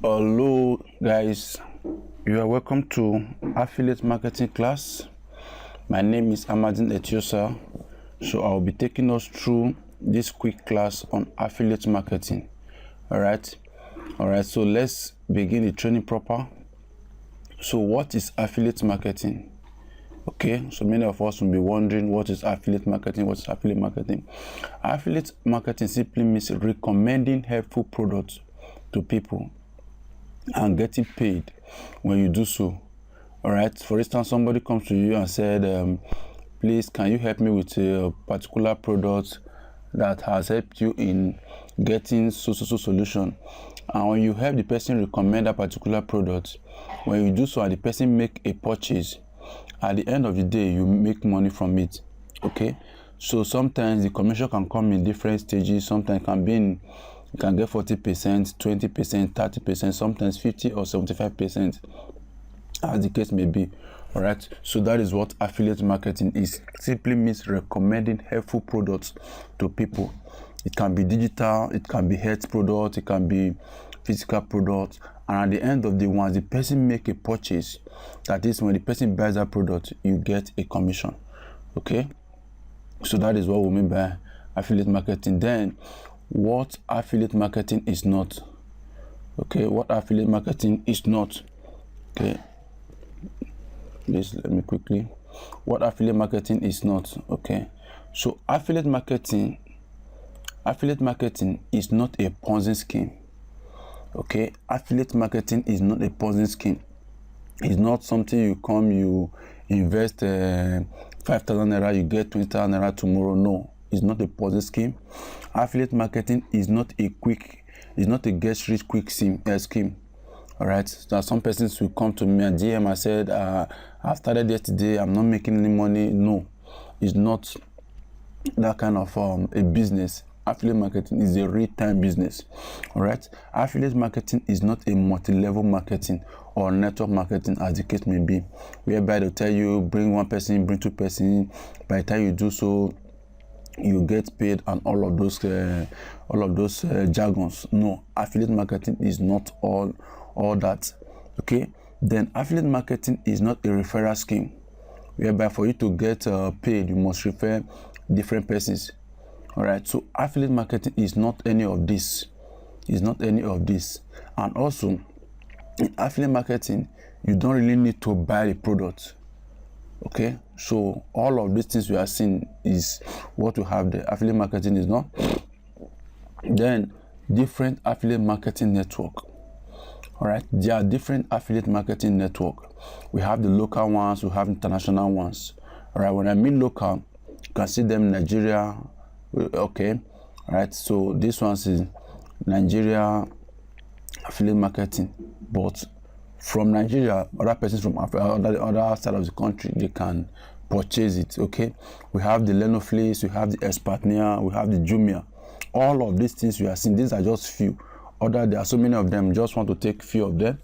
Hello guys, you are welcome to affiliate marketing class. My name is Amadin Etiosa. So I'll be taking us through this quick class on affiliate marketing. All right, so let's begin the training proper. So what is affiliate marketing? Okay, so many of us will be wondering, what is affiliate marketing? What is affiliate marketing? Affiliate marketing simply means recommending helpful products to people and getting paid when you do so. All right, for instance, somebody comes to you and said, please, can you help me with a particular product that has helped you in getting so solution? And when you help the person recommend that particular product, when you do so and the person make a purchase, at the end of the day you make money from it. Okay, so sometimes the commission can come in different stages. Sometimes it can be in, you can get 40%, 20%, 30%, sometimes 50 or 75%, as the case may be. All right, so that is what affiliate marketing is. Simply means recommending helpful products to people. It can be digital, it can be health product, it can be physical product, and at the end of the once the person make a purchase, that is when the person buys that product, you get a commission. Okay, so that is what we mean by affiliate marketing. Then what affiliate marketing is not. Okay, what affiliate marketing is not. Okay, please let me quickly, what affiliate marketing is not. Okay, so affiliate marketing is not a Ponzi scheme. Okay, affiliate marketing is not a Ponzi scheme. It's not something you come, you invest 5,000 naira, you get 20,000 naira tomorrow. No, it's not a Ponzi scheme. Affiliate marketing is not a get rich quick scheme. All right, so some persons will come to me and DM. I said, I started yesterday, I'm not making any money. No, it's not that kind of a business. Affiliate marketing is a real-time business. All right, affiliate marketing is not a multi-level marketing or network marketing, as the case may be, whereby they'll tell you bring one person, bring two person. By the time you do so, you get paid and all of those jargons. No, affiliate marketing is not all that. Okay, then affiliate marketing is not a referral scheme, whereby for you to get paid you must refer different persons. All right, so affiliate marketing is not any of this. And also in affiliate marketing, you don't really need to buy the product. Okay, so all of these things we are seeing is what we have there. Affiliate marketing is not. Then different affiliate marketing network. All right, there are different affiliate marketing network. We have the local ones, we have international ones. All right, when I mean local, you can see them in Nigeria. Okay, all right, so this one is Nigeria affiliate marketing, but from Nigeria, other persons from Africa, other side of the country, they can purchase it. Okay, we have the Lenoflex, we have the Expartner, we have the Jumia. All of these things we are seeing, these are just few. There are so many of them, just want to take few of them.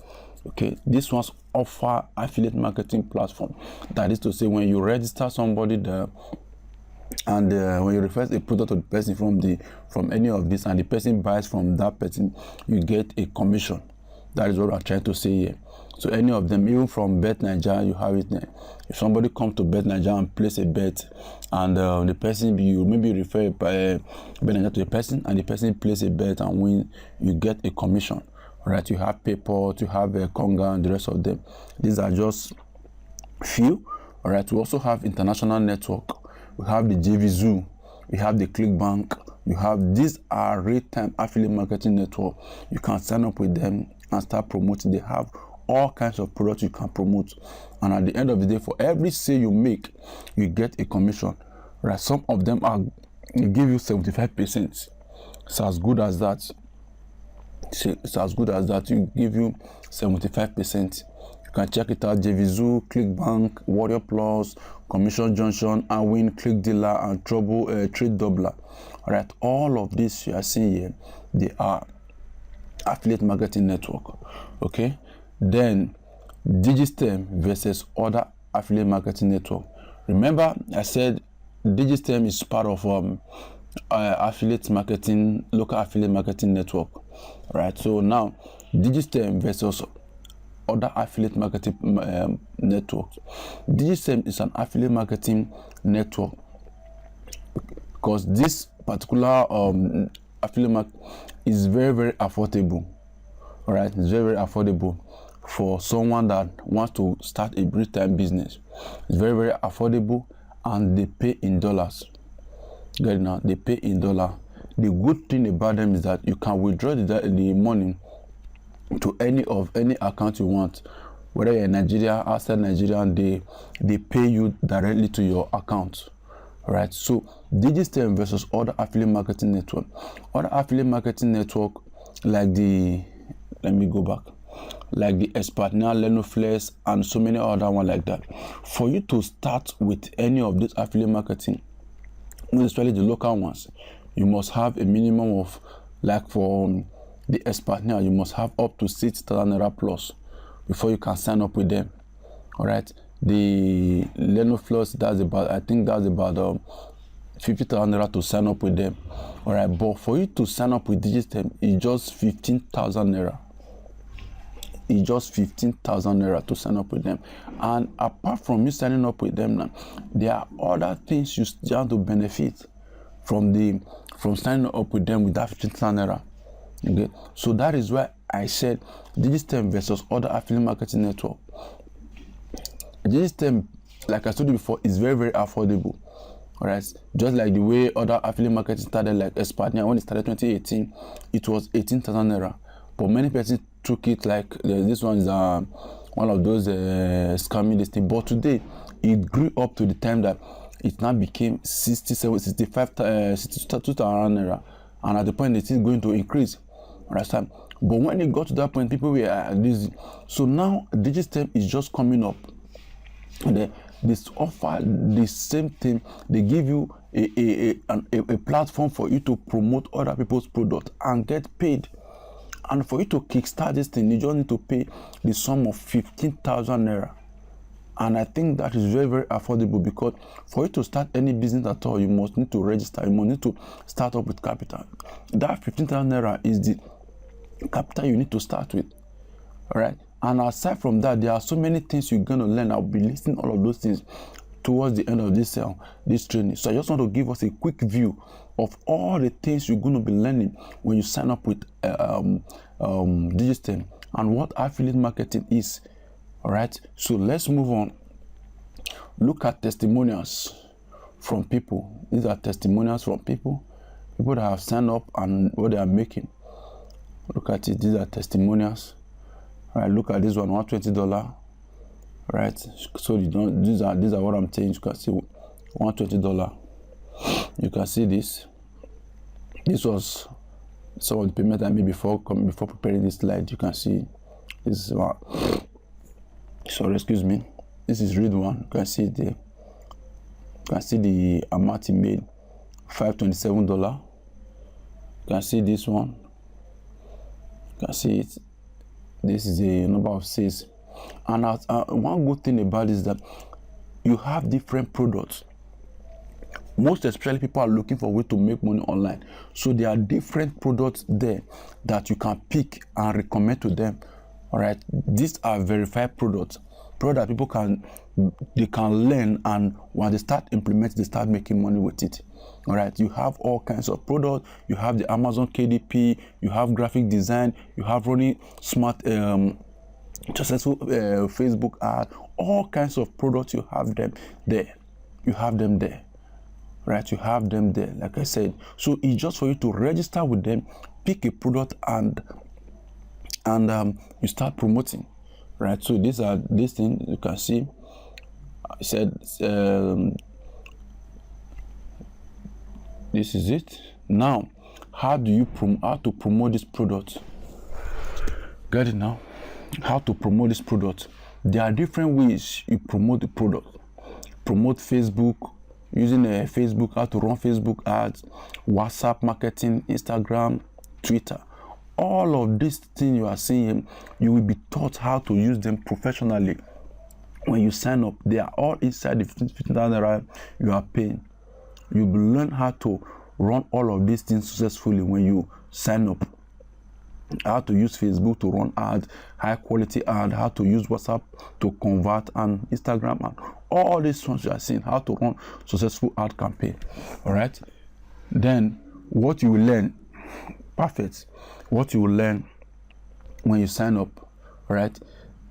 Okay, this one's offer affiliate marketing platform. That is to say, when you register somebody there, and when you refer a product to the person from any of this, and the person buys from that person, you get a commission. That is what I'm trying to say here. So any of them, even from Bet Nigeria, you have it there. If somebody comes to Bet Nigeria and place a bet, and the person, you maybe refer Bet Nigeria to the person, and the person place a bet and win, you get a commission. All right, you have PayPal, you have Konga, and the rest of them. These are just few. All right, we also have international network. We have the JVZoo, we have the ClickBank, these are real-time affiliate marketing network. You can sign up with them and start promoting. They have all kinds of products you can promote, and at the end of the day, for every sale you make, you get a commission. Right, some of them give you 75%. It's as good as that. You give you 75%. You can check it out: JVZoo, ClickBank, Warrior Plus, Commission Junction, Awin, Click Dealer, and Trade Doubler. All right, all of this you are seeing here, they are affiliate marketing network. Okay, then Digistem versus other affiliate marketing network. Remember, I said Digistem is part of affiliate marketing, local affiliate marketing network. Right. So now, Digistem versus other affiliate marketing networks. Digistem is an affiliate marketing network because this particular affiliate market is very, very affordable. All right, it's very, very affordable for someone that wants to start a brief time business. It's very, very affordable, and they pay in dollars. Get it now? They pay in dollar. The good thing about them is that you can withdraw the money to any account you want, whether you're in Nigeria, outside Nigeria, they pay you directly to your account. All right. So Digistem versus other affiliate marketing network. Other affiliate marketing network like the Expertnia, Lenoflex, and so many other ones like that. For you to start with any of this affiliate marketing, especially the local ones, you must have a minimum of, like for the Expertnia, you must have up to 6,000 naira plus before you can sign up with them. All right. The Lenoflex, that's about 50,000 naira to sign up with them. All right. But for you to sign up with Digistem, it's just 15,000 naira. It's just 15,000 naira to sign up with them. And apart from you signing up with them now, there are other things you stand to benefit from signing up with them with that 15,000 naira. Okay, so that is why I said Digistem versus other affiliate marketing network. Digistem, like I told you before, is very, very affordable. All right, just like the way other affiliate marketing started, like Expertnia, when it started 2018, it was 18,000 naira. But many persons took it like this one is one of those scamming this thing. But today, it grew up to the time that it now became 67, 65, 62,000 naira, and at the point it is going to increase. Understand? But when it got to that point, people were this. So now Digistem is just coming up. And this offer the same thing. They give you a platform for you to promote other people's product and get paid. And for you to kickstart this thing, you just need to pay the sum of 15,000 naira. And I think that is very, very affordable, because for you to start any business at all, you must need to register. You must need to start up with capital. That 15,000 naira is the capital you need to start with. All right. And aside from that, there are so many things you're going to learn. I'll be listing all of those things towards the end of this training. So I just want to give us a quick view of all the things you're going to be learning when you sign up with Digistem and what affiliate marketing is. All right. So let's move on. Look at testimonials from people. These are testimonials from people that have signed up and what they are making. Look at it. These are testimonials. All right. Look at this one, $120. Right. So you don't. These are what I'm saying. You can see $120. You can see this. This was some of the payment I made before preparing this slide. You can see this is one. Sorry, excuse me. This is read one. You can see it there. You can see the amount he made, $527. You can see this one. You can see it. This is the number of sales. And one good thing about it is that you have different products. Most especially people are looking for a way to make money online. So there are different products there that you can pick and recommend to them. All right. These are verified products that people can learn, and when they start implementing, they start making money with it. All right. You have all kinds of products. You have the Amazon KDP. You have graphic design. You have running smart successful Facebook ad. All kinds of products. You have them there. You have them there. Right, you have them there, like I said. So it's just for you to register with them, pick a product, and you start promoting. Right. So these are these things you can see. I said this is it. Now, how to promote this product? Get it now? How to promote this product? There are different ways you promote the product. Promote Facebook. Using Facebook, how to run Facebook ads, WhatsApp marketing, Instagram, Twitter. All of these things you are seeing, you will be taught how to use them professionally. When you sign up, they are all inside the 15,000 naira you are paying. You will learn how to run all of these things successfully when you sign up. how to use Facebook to run ads, high quality ad, how to use WhatsApp to convert, and Instagram, and all these ones you are seeing, how to run successful ad campaign. All right. Then what you will learn, perfect. What you will learn when you sign up, all right?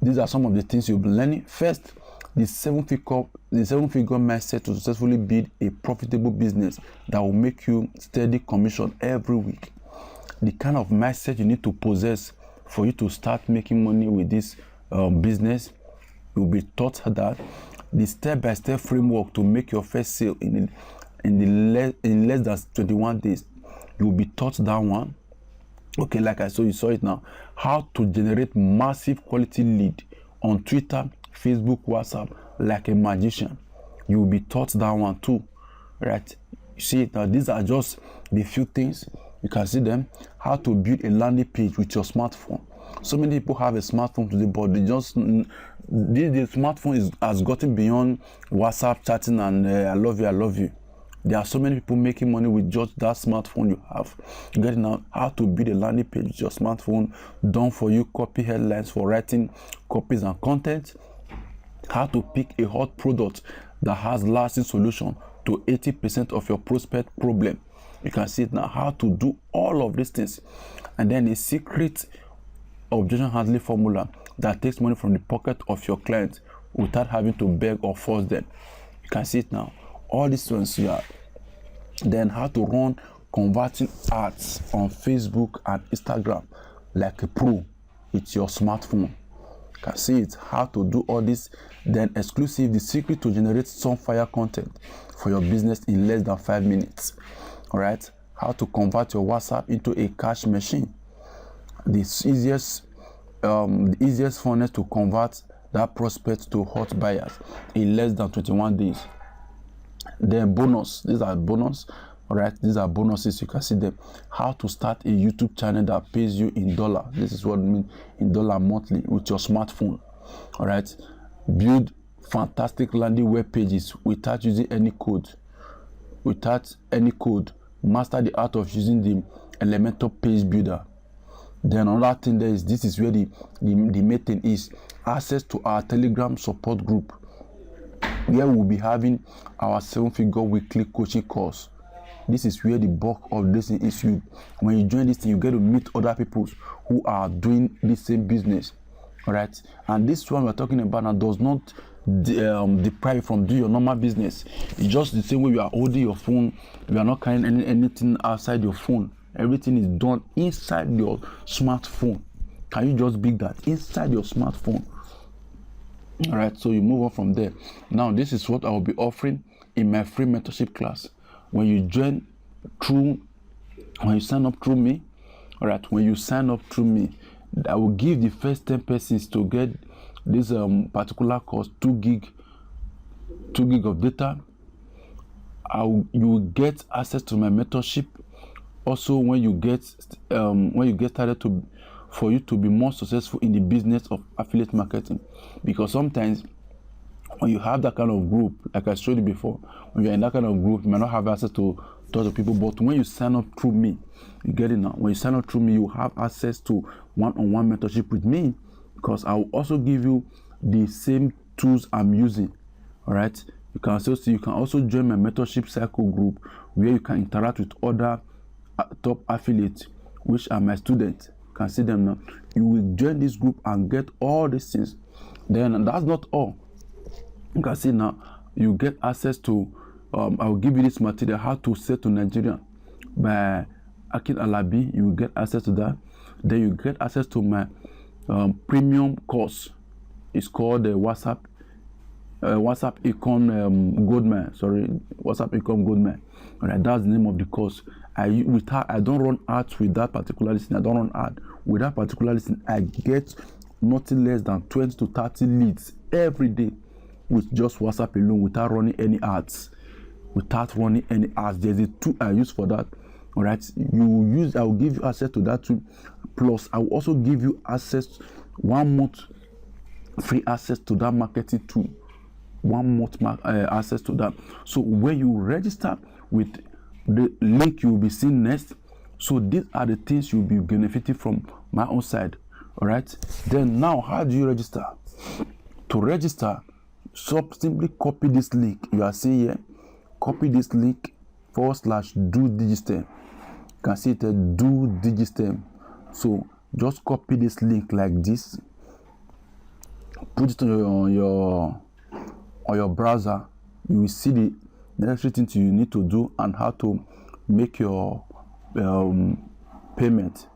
These are some of the things you'll be learning. First, the seven-figure mindset to successfully build a profitable business that will make you steady commission every week. The kind of mindset you need to possess for you to start making money with this business. You'll be taught that the step-by-step framework to make your first sale in less than 21 days. You'll be taught that one. Okay, like I saw, you saw it now. How to generate massive quality lead on Twitter, Facebook, WhatsApp, like a magician. You will be taught that one too, right? You see it now. These are just the few things. You can see them. How to build a landing page with your smartphone. So many people have a smartphone today, but they just the smartphone has gotten beyond WhatsApp chatting and I love you, I love you. There are so many people making money with just that smartphone you have. Getting out how to build a landing page with your smartphone, done for you, copy headlines for writing copies and content. How to pick a hot product that has lasting solution to 80% of your prospect problem. You can see it now. How to do all of these things, and then a secret objection handling formula that takes money from the pocket of your client without having to beg or force them. You can see it now. All these ones here. Then how to run converting ads on Facebook and Instagram like a pro with your smartphone. You can see it. How to do all this. Then exclusive, the secret to generate some fire content for your business in less than 5 minutes. All right. How to convert your WhatsApp into a cash machine. The easiest funnel to convert that prospect to hot buyers in less than 21 days. Then bonus, these are bonus, all right? These are bonuses. You can see them. How to start a YouTube channel that pays you in dollar. This is what I mean in dollar monthly with your smartphone. All right. Build fantastic landing web pages without using any code. Master the art of using the Elementor page builder. Then another thing there is, this is where the main thing is, access to our Telegram support group, where we'll be having our 7-figure weekly coaching course. This is where the bulk of this thing is. When you join this thing, you get to meet other people who are doing the same business. All right. And this one we're talking about now does not deprive you from doing your normal business. It's just the same way you are holding your phone. You are not carrying anything outside your phone. Everything is done inside your smartphone. Can you just big that inside your smartphone? All right, so you move on from there. Now, this is what I will be offering in my free mentorship class. When you sign up through me, all right, when you sign up through me, I will give the first 10 persons to get this particular course, 2 gig of data. You will get access to my mentorship. Also, when you get started for you to be more successful in the business of affiliate marketing, because sometimes when you have that kind of group, like I showed you before, when you're in that kind of group, you might not have access to talk to people. But when you sign up through me, you get it now. When you sign up through me, you have access to one-on-one mentorship with me, because I will also give you the same tools I'm using. All right. You can also join my mentorship cycle group, where you can interact with other top affiliates, which are my students. You can see them now. You will join this group and get all these things. Then that's not all. You can see now you get access to I will give you this material, how to sell to Nigeria, by Akin Alabi. You will get access to that. Then you get access to my premium course. It's called the WhatsApp Econ Goldman. Sorry, WhatsApp Econ Goldman. All right, that's the name of the course. I don't run ads with that particular listing. I don't run ad with that particular listing. I get nothing less than 20 to 30 leads every day with just WhatsApp alone, without running any ads. There's a tool I use for that. All right, I will give you access to that tool. Plus, I will also give you access 1 month free access to that marketing tool. 1 month access to that. So when you register with the link you will be seeing next, so these are the things you'll be benefiting from my own side. All right, then now how do you register? To register, simply copy this link you are seeing here. Copy this link /do-digistem. You can see it do-digistem. So just copy this link like this, put it on your browser. You will see the necessary things you need to do and how to make your payment.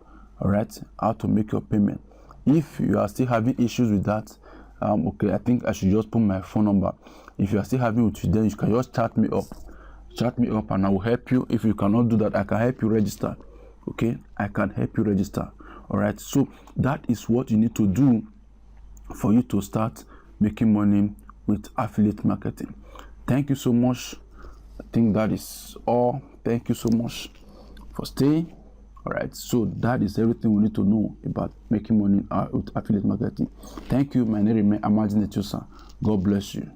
All right, how to make your payment. If you are still having issues with that, okay, I think I should just put my phone number. If you are still having it, then you can just chat me up and I will help you. If you cannot do that, I can help you register. Okay, I can help you register. All right, so that is what you need to do for you to start making money with affiliate marketing. Thank you so much. I think that is all. Thank you so much for staying. All right, so that is everything we need to know about making money with affiliate marketing. Thank you. My name is Amajine Chusa. God bless you.